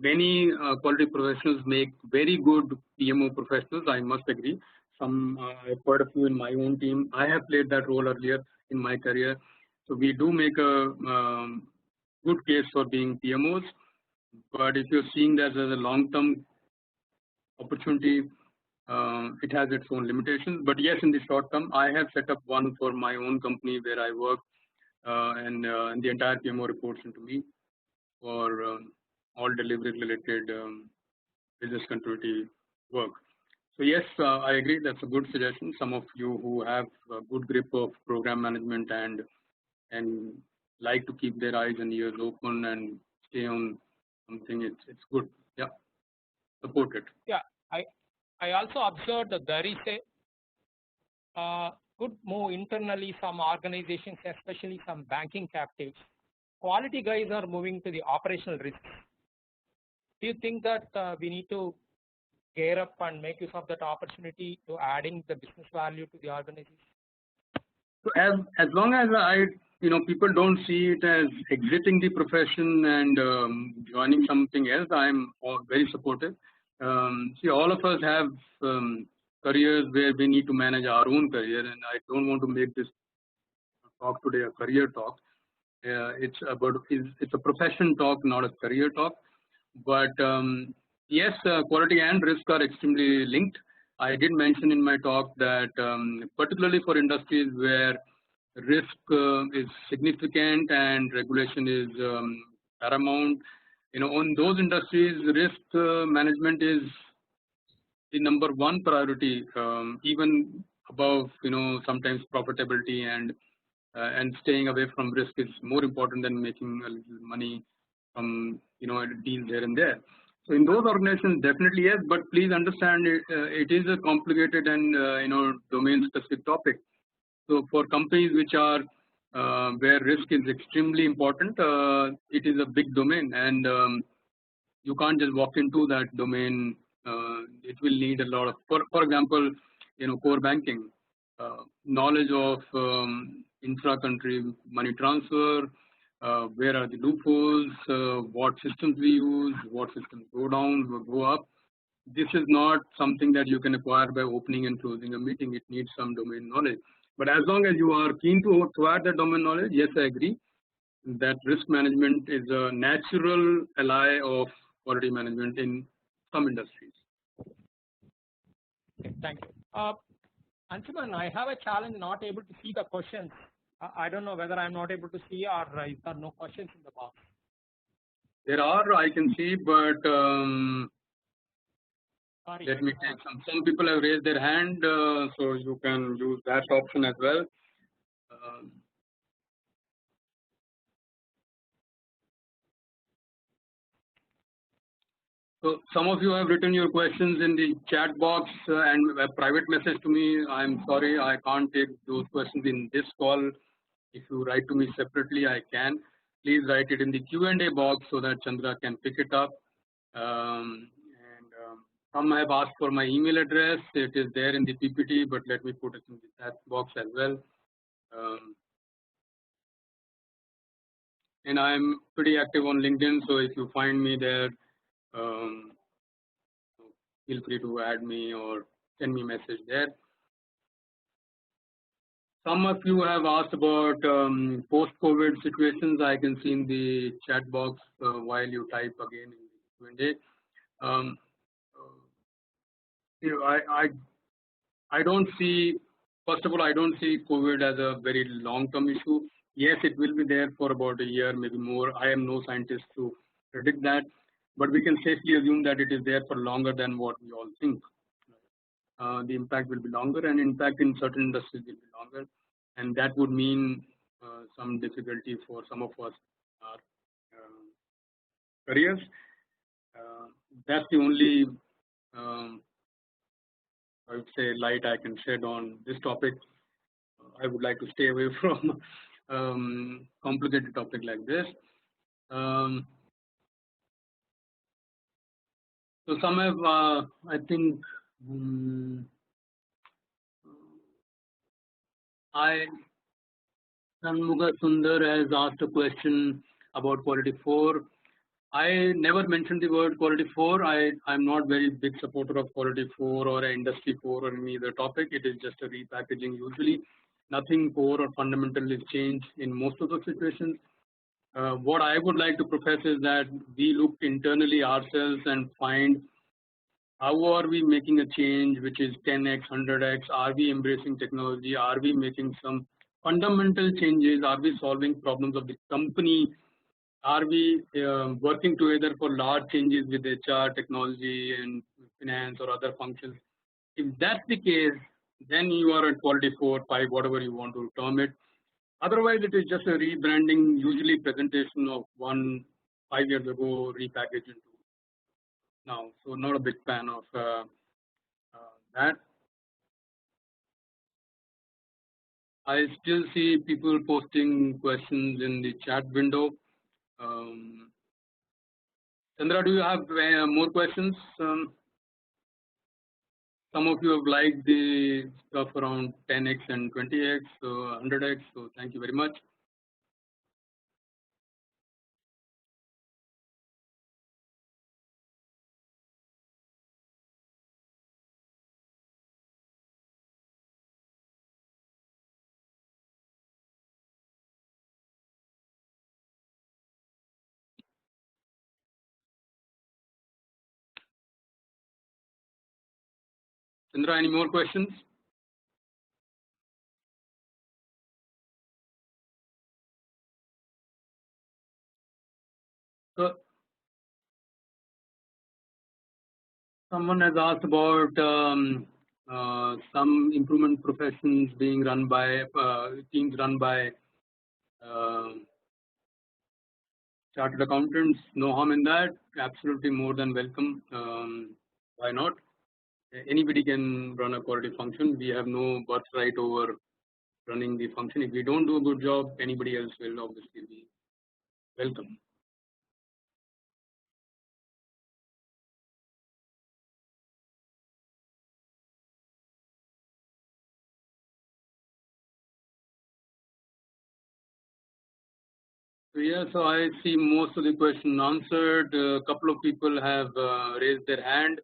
Many quality professionals make very good PMO professionals, I must agree. I've quite a few in my own team. I have played that role earlier in my career. So we do make a good case for being PMOs. But if you're seeing that as a long-term opportunity, it has its own limitations. But yes, in the short term, I have set up one for my own company where I work, and the entire PMO reports into me for all delivery-related business continuity work. So yes, I agree. That's a good suggestion. Some of you who have a good grip of program management and like to keep their eyes and ears open and stay on something, it's good. Yeah, support it. Yeah, I also observed that there is a good move internally. Some organizations, especially some banking captives, quality guys are moving to the operational risks. Do you think that we need to gear up and make use of that opportunity to adding the business value to the organization? So as long as people don't see it as exiting the profession and joining something else, I'm very supportive. See, all of us have careers where we need to manage our own career, and I don't want to make this talk today a career talk. It's a profession talk, not a career talk. But yes, quality and risk are extremely linked. I did mention in my talk that particularly for industries where risk is significant and regulation is paramount, on those industries, risk management is the number one priority, even above sometimes profitability and staying away from risk is more important than making a little money from deals here and there. So in those organizations, definitely yes, but please understand it is a complicated and domain-specific topic. So for companies which are where risk is extremely important, it is a big domain, and you can't just walk into that domain. It will need a lot of, for example, core banking, knowledge of intra-country money transfer. Where are the loopholes, what systems we use, what systems go down, go up. This is not something that you can acquire by opening and closing a meeting. It needs some domain knowledge. But as long as you are keen to acquire that domain knowledge, yes, I agree that risk management is a natural ally of quality management in some industries. Okay, thank you. Anshuman, I have a challenge not able to see the questions. I don't know whether I'm not able to see or is there no questions in the box? There are, I can see, but let me take some people have raised their hand, so you can use that option as well. So some of you have written your questions in the chat box and a private message to me. I'm sorry, I can't take those questions in this call. If you write to me separately, I can. Please write it in the Q&A box so that Chandra can pick it up. Some have asked for my email address. It is there in the PPT, but let me put it in the chat box as well. And I'm pretty active on LinkedIn, so if you find me there, feel free to add me or send me a message there. Some of you have asked about post-COVID situations. I can see in the chat box while you type again in the Q&A. I don't see, first of all, I don't see COVID as a very long-term issue. Yes, it will be there for about a year, maybe more. I am no scientist to predict that. but we can safely assume that it is there for longer than what we all think. The impact will be longer, and impact in certain industries will be longer, and that would mean some difficulty for some of us careers. That's the only I would say light I can shed on this topic. I would like to stay away from complicated topic like this. So some have, I think, Shanmuga Sundar has asked a question about quality 4. I never mentioned the word quality 4. I'm not very big supporter of quality 4 or industry 4 or any other topic. It is just a repackaging usually. Nothing core or fundamental is changed in most of the situations. What I would like to profess is that we look internally ourselves and find how are we making a change which is 10x, 100x, are we embracing technology, are we making some fundamental changes, are we solving problems of the company, are we working together for large changes with HR, technology and finance or other functions. If that's the case, then you are at quality 4, 5, whatever you want to term it. Otherwise, it is just a rebranding, usually presentation of 5 years ago, repackaged into now. So not a big fan of that. I still see people posting questions in the chat window. Chandra, do you have more questions? Some of you have liked the stuff around 10x and 20x, so 100x, so thank you very much. Chandra, any more questions? So, someone has asked about some improvement professions being run by teams run by chartered accountants. No harm in that. Absolutely more than welcome. Why not? Anybody can run a quality function. We have no birthright over running the function. If we don't do a good job, anybody else will obviously be welcome. So yeah, so I see most of the questions answered. A couple of people have raised their hand.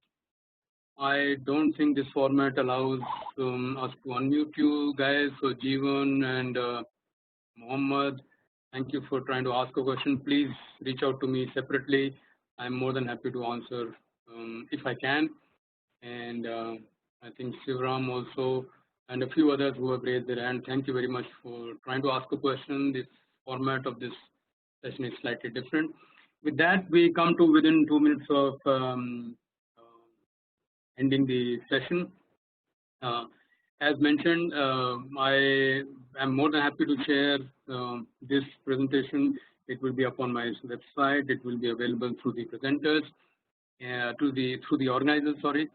I don't think this format allows us to unmute you guys. So Jeevan and Mohammed, thank you for trying to ask a question. Please reach out to me separately. I'm more than happy to answer if I can. And I think Shivram also and a few others who have raised their hand. Thank you very much for trying to ask a question. The format of this session is slightly different. With that, we come to within 2 minutes of ending the session. As mentioned, I am more than happy to share this presentation. It will be up on my website. It will be available through the presenters, through the organizers, sorry.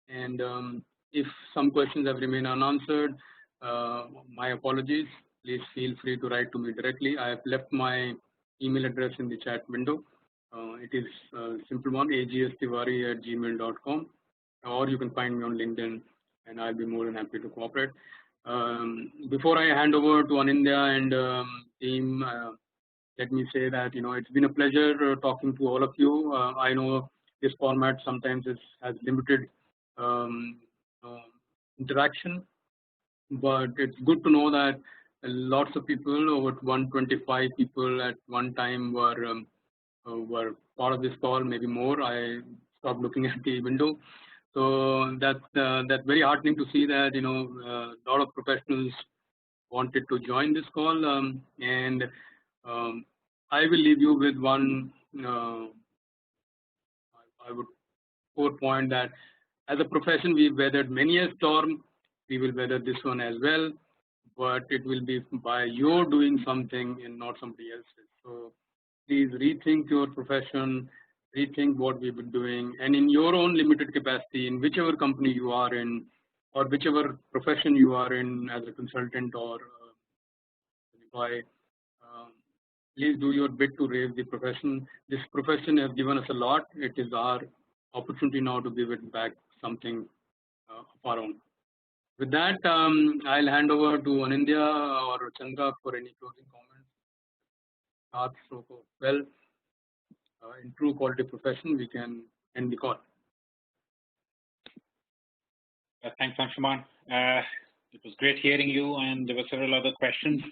And if some questions have remained unanswered, my apologies. Please feel free to write to me directly. I have left my email address in the chat window. It is a simple one, agstiwari@gmail.com, or you can find me on LinkedIn, and I'll be more than happy to cooperate. Before I hand over to Anindya and team, let me say that it's been a pleasure talking to all of you. I know this format sometimes has limited interaction, but it's good to know that lots of people, over 125 people at one time, were part of this call, maybe more. I stopped looking at the window. So that's very heartening to see that a lot of professionals wanted to join this call, and I will leave you with one I would point that as a profession we've weathered many a storm. We will weather this one as well, but it will be by your doing something and not somebody else's. So please rethink your profession, rethink what we've been doing, and in your own limited capacity, in whichever company you are in, or whichever profession you are in as a consultant or employee, please do your bit to raise the profession. This profession has given us a lot. It is our opportunity now to give it back something of our own. With that, I'll hand over to Anindya or Chandra for any closing comments. Well, in true quality profession, we can end the call. Thanks, Anshuman. It was great hearing you, and there were several other questions.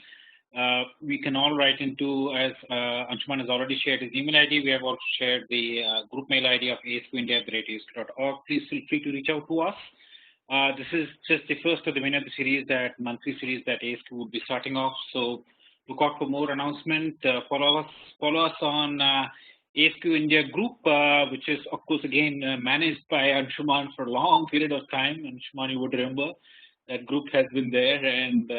We can all write into, as Anshuman has already shared his email ID, we have also shared the group mail ID of asqindia@asq.org. Please feel free to reach out to us. This is just the first of the many of the series, that monthly series that ASQ will be starting off. So look out for more announcement. Follow us on ASQ India group, which is of course again managed by Anshuman for a long period of time. Anshuman, you would remember that group has been there, and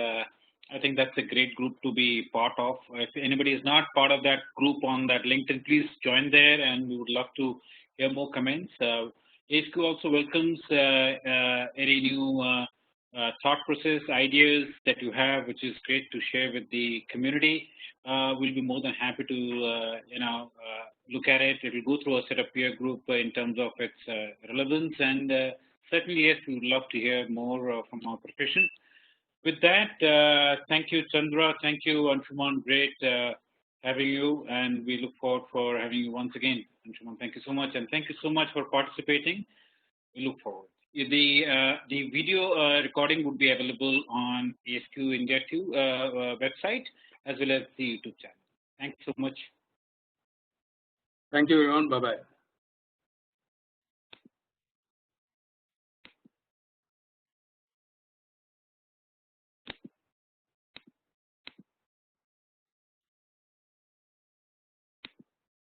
I think that's a great group to be part of. If anybody is not part of that group on that LinkedIn, please join there, and we would love to hear more comments. ASQ also welcomes any new thought process, ideas that you have, which is great to share with the community. We'll be more than happy to look at it. It will go through a set of peer group in terms of its relevance, and certainly yes, we would love to hear more from our profession. With that, thank you, Chandra. Thank you, Anshuman. Great having you, and we look forward for having you once again. Anshuman, thank you so much, and thank you so much for participating. We look forward. The video recording would be available on ASQ India 2 website, as well as the YouTube channel. Thanks so much. Thank you, everyone. Bye-bye.